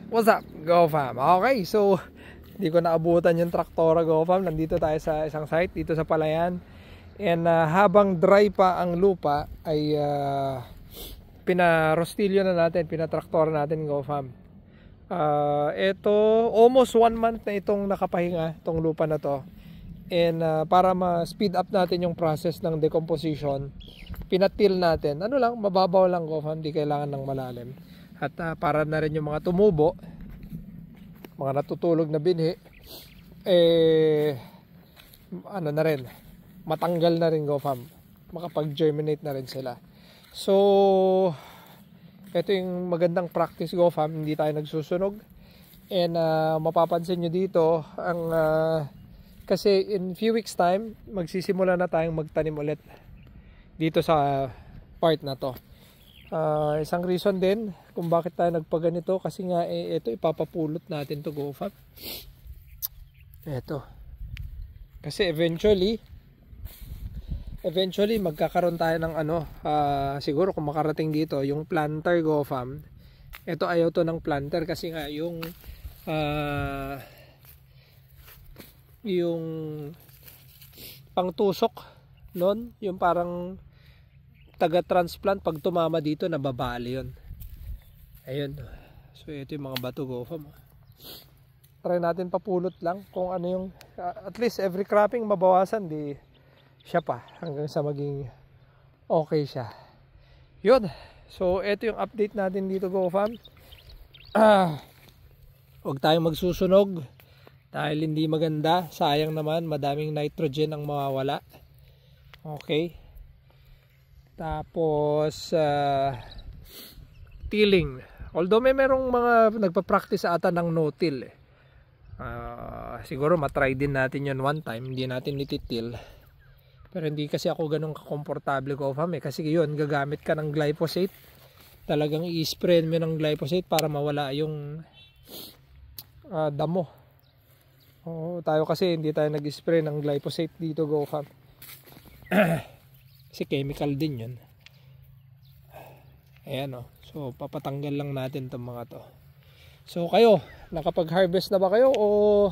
What's up, Go Fam? Okay, so hindi ko naabutan yung traktora, Go Fam. Nandito tayo sa isang site dito sa Palayan. And habang dry pa ang lupa ay pinarostilyo na natin, pinatraktora natin, Go Fam. Ito, almost 1 month na itong nakapahinga, itong lupa na to. And para ma-speed up natin yung process ng decomposition, pinatil natin. Ano lang, mababaw lang, Go Fam, di kailangan ng malalim. At para na rin yung mga tumubo, mga natutulog na binhi, ano na rin, matanggal na rin, Go Fam, makapag-germinate na rin sila. So ito yung magandang practice, Go Fam, hindi tayo nagsusunog. And mapapansin nyo dito ang kasi in few weeks time magsisimula na tayong magtanim ulit dito sa part na to. Isang reason din kung bakit tayo nagpaganito, kasi nga ito ipapapulot natin to, Go Fam. Ito kasi eventually magkakaroon tayo ng siguro kung makarating dito yung planter, Go Fam. Ito ayaw to ng planter kasi nga yung pangtusok nun, yung parang taga-transplant, pag tumama dito nababali yun. Ayun. So ito yung mga bato, Go Fam. Try natin papulot lang kung ano yung at least every cropping mabawasan, di siya pa hanggang sa maging okay siya. Yun. So ito yung update natin dito, Go Fam. Huwag tayong magsusunog dahil hindi maganda, sayang naman, madaming nitrogen ang mawawala. Okay. Tapos tilling, although merong mga nagpa-practice ata ng no-till siguro matry din natin yun one time, hindi natin ititil. Pero hindi kasi ako ganun kakomportable, Go Fam, kasi yun, gagamit ka ng glyphosate, talagang i-spray mo ng glyphosate para mawala yung damo. Tayo kasi hindi tayo nag-spray ng glyphosate dito, Go Fam. Kasi chemical din yun. Ayan, so papatanggal lang natin itong mga to. So kayo, nakapag-harvest na ba kayo o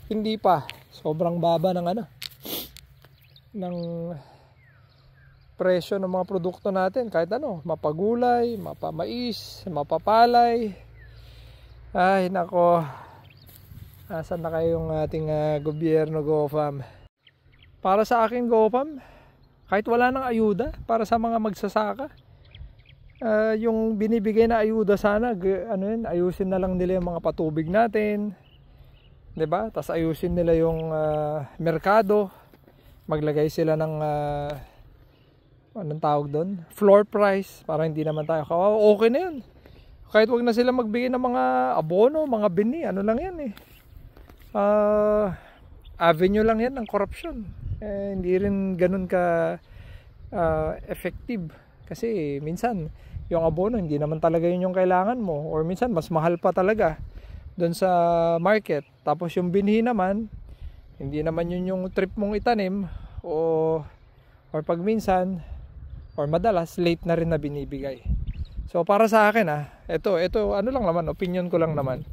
hindi pa? Sobrang baba ng ng presyo ng mga produkto natin, kahit mapagulay, mapamais, mapapalay. Ay nako, asan na kayong ating gobyerno, Go Fam? Para sa akin, Go Fam, kahit wala nang ayuda para sa mga magsasaka, yung binibigay na ayuda sana, ayusin na lang nila yung mga patubig natin, 'di ba? Tapos ayusin nila yung merkado, maglagay sila ng anong tawag doon, floor price, para hindi naman tayo kawawa. Okay na yun. Kahit wag na sila magbigay ng mga abono, mga bini, lang yan avenue lang yan ng corruption. Hindi rin ganun ka effective, kasi minsan yung abono hindi naman talaga yun yung kailangan mo, or minsan mas mahal pa talaga doon sa market. Tapos yung binhi naman hindi naman yun yung trip mong itanim, or pag minsan or madalas late na rin na binibigay. So para sa akin ito lang naman, opinion ko lang naman,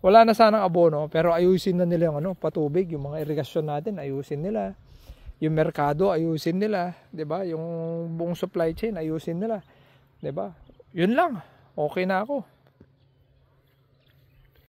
wala na sanang abono, pero ayusin na nila yung patubig, yung mga irigasyon natin ayusin nila, yung merkado ayusin nila, 'di ba? Yung buong supply chain ayusin nila, 'di ba? Yun lang. Okay na ako.